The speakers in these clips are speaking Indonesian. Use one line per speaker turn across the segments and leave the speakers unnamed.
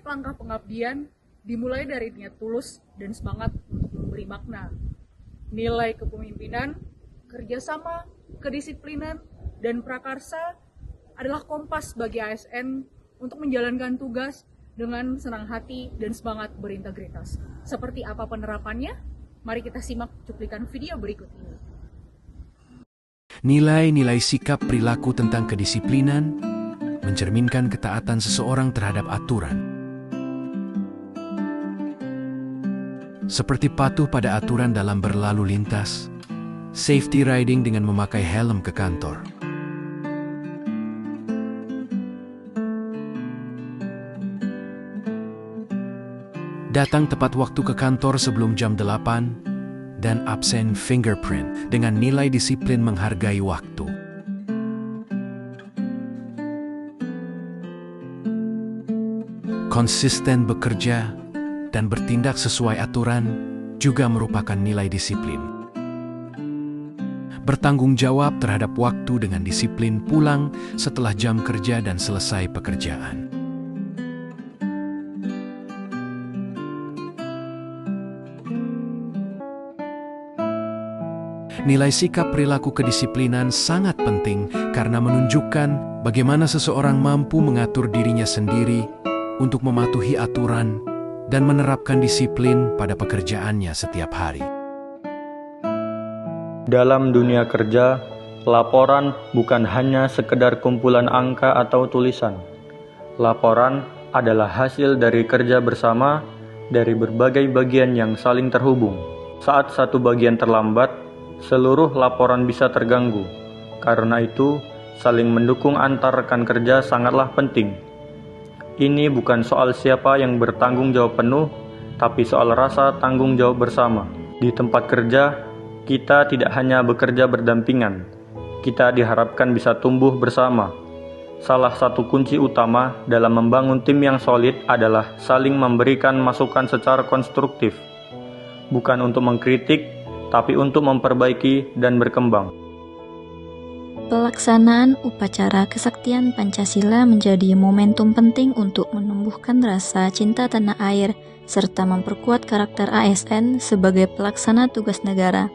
Setiap langkah pengabdian dimulai dari niat tulus dan semangat untuk memberi makna. Nilai kepemimpinan, kerjasama, kedisiplinan, dan prakarsa adalah kompas bagi ASN untuk menjalankan tugas dengan senang hati dan semangat berintegritas. Seperti apa penerapannya? Mari kita simak cuplikan video berikut ini.
Nilai-nilai sikap perilaku tentang kedisiplinan mencerminkan ketaatan seseorang terhadap aturan. Seperti patuh pada aturan dalam berlalu lintas, safety riding dengan memakai helm ke kantor. Datang tepat waktu ke kantor sebelum jam 8 dan absen fingerprint dengan nilai disiplin menghargai waktu. Konsisten bekerja dan bertindak sesuai aturan juga merupakan nilai disiplin. Bertanggung jawab terhadap waktu dengan disiplin pulang setelah jam kerja dan selesai pekerjaan. Nilai sikap perilaku kedisiplinan sangat penting karena menunjukkan bagaimana seseorang mampu mengatur dirinya sendiri untuk mematuhi aturan dan menerapkan disiplin pada pekerjaannya setiap hari.
Dalam dunia kerja, laporan bukan hanya sekedar kumpulan angka atau tulisan. Laporan adalah hasil dari kerja bersama dari berbagai bagian yang saling terhubung. Saat satu bagian terlambat, seluruh laporan bisa terganggu. Karena itu, saling mendukung antar rekan kerja sangatlah penting. Ini bukan soal siapa yang bertanggung jawab penuh, tapi soal rasa tanggung jawab bersama. Di tempat kerja, kita tidak hanya bekerja berdampingan, kita diharapkan bisa tumbuh bersama. Salah satu kunci utama dalam membangun tim yang solid adalah saling memberikan masukan secara konstruktif, bukan untuk mengkritik, tapi untuk memperbaiki dan berkembang.
Pelaksanaan upacara kesaktian Pancasila menjadi momentum penting untuk menumbuhkan rasa cinta tanah air serta memperkuat karakter ASN sebagai pelaksana tugas negara.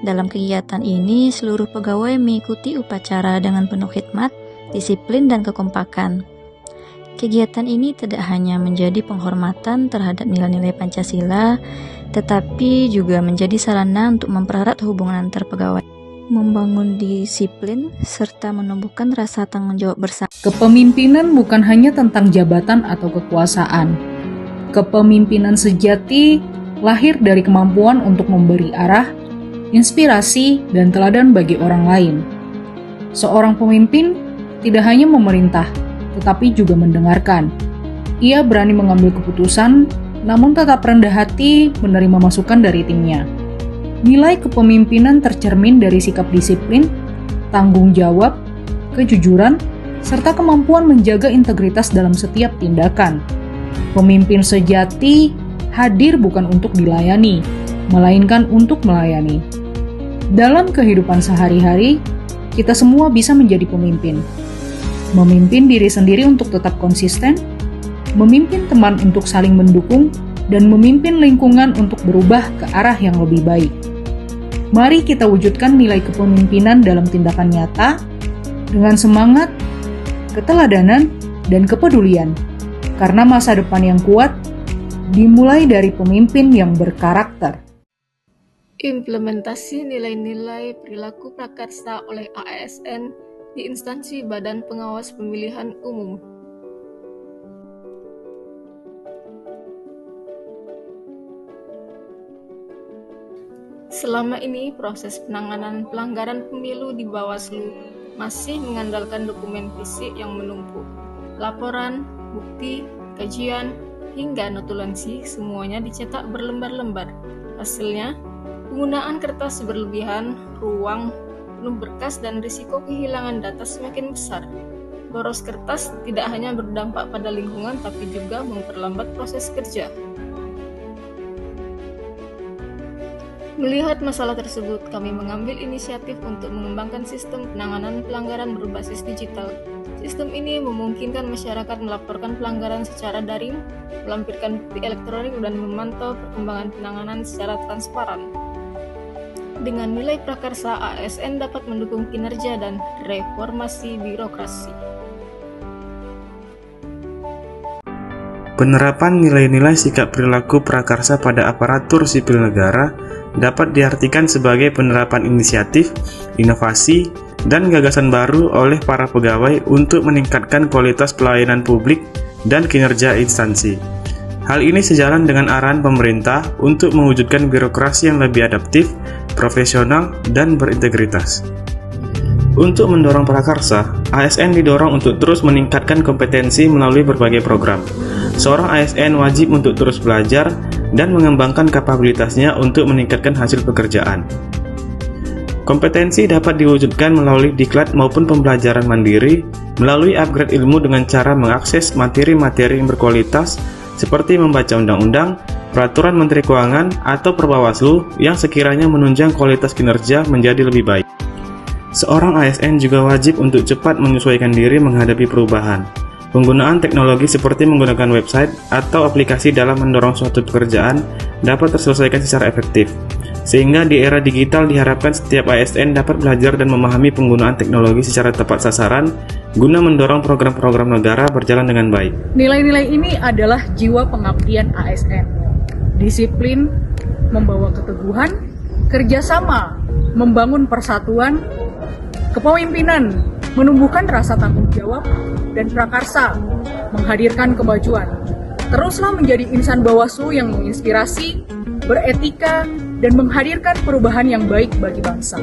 Dalam kegiatan ini, seluruh pegawai mengikuti upacara dengan penuh hikmat, disiplin, dan kekompakan. Kegiatan ini tidak hanya menjadi penghormatan terhadap nilai-nilai Pancasila, tetapi juga menjadi sarana untuk mempererat hubungan antar pegawai, membangun disiplin, serta menumbuhkan rasa tanggung jawab bersama.
Kepemimpinan bukan hanya tentang jabatan atau kekuasaan. Kepemimpinan sejati lahir dari kemampuan untuk memberi arah, inspirasi, dan teladan bagi orang lain. Seorang pemimpin tidak hanya memerintah, tetapi juga mendengarkan. Ia berani mengambil keputusan, namun tetap rendah hati menerima masukan dari timnya. Nilai kepemimpinan tercermin dari sikap disiplin, tanggung jawab, kejujuran, serta kemampuan menjaga integritas dalam setiap tindakan. Pemimpin sejati hadir bukan untuk dilayani, melainkan untuk melayani. Dalam kehidupan sehari-hari, kita semua bisa menjadi pemimpin. Memimpin diri sendiri untuk tetap konsisten, memimpin teman untuk saling mendukung, dan memimpin lingkungan untuk berubah ke arah yang lebih baik. Mari kita wujudkan nilai kepemimpinan dalam tindakan nyata, dengan semangat, keteladanan, dan kepedulian. Karena masa depan yang kuat dimulai dari pemimpin yang berkarakter.
Implementasi nilai-nilai perilaku prakarsa oleh ASN di instansi Badan Pengawas Pemilihan Umum. Selama ini, proses penanganan pelanggaran pemilu di Bawaslu masih mengandalkan dokumen fisik yang menumpuk. Laporan, bukti, kajian, hingga notulensi semuanya dicetak berlembar-lembar. Hasilnya, penggunaan kertas berlebihan, ruang penuh berkas, dan risiko kehilangan data semakin besar. Boros kertas tidak hanya berdampak pada lingkungan, tapi juga memperlambat proses kerja. Melihat masalah tersebut, kami mengambil inisiatif untuk mengembangkan sistem penanganan pelanggaran berbasis digital. Sistem ini memungkinkan masyarakat melaporkan pelanggaran secara daring, melampirkan bukti elektronik, dan memantau perkembangan penanganan secara transparan. Dengan nilai prakarsa, ASN dapat mendukung kinerja dan reformasi birokrasi.
Penerapan nilai-nilai sikap perilaku prakarsa pada aparatur sipil negara dapat diartikan sebagai penerapan inisiatif, inovasi, dan gagasan baru oleh para pegawai untuk meningkatkan kualitas pelayanan publik dan kinerja instansi. Hal ini sejalan dengan arahan pemerintah untuk mewujudkan birokrasi yang lebih adaptif, profesional, dan berintegritas. Untuk mendorong prakarsa, ASN didorong untuk terus meningkatkan kompetensi melalui berbagai program. Seorang ASN wajib untuk terus belajar dan mengembangkan kapabilitasnya untuk meningkatkan hasil pekerjaan. Kompetensi dapat diwujudkan melalui diklat maupun pembelajaran mandiri, melalui upgrade ilmu dengan cara mengakses materi-materi yang berkualitas seperti membaca undang-undang, peraturan Menteri Keuangan, atau Perbawaslu yang sekiranya menunjang kualitas kinerja menjadi lebih baik. Seorang ASN juga wajib untuk cepat menyesuaikan diri menghadapi perubahan. Penggunaan teknologi seperti menggunakan website atau aplikasi dalam mendorong suatu pekerjaan dapat terselesaikan secara efektif. Sehingga di era digital diharapkan setiap ASN dapat belajar dan memahami penggunaan teknologi secara tepat sasaran guna mendorong program-program negara berjalan dengan baik.
Nilai-nilai ini adalah jiwa pengabdian ASN. Disiplin, membawa keteguhan, kerjasama, membangun persatuan, kepemimpinan, menumbuhkan rasa tanggung jawab, dan prakarsa, menghadirkan kemajuan. Teruslah menjadi insan Bawaslu yang menginspirasi, beretika, dan menghadirkan perubahan yang baik bagi bangsa.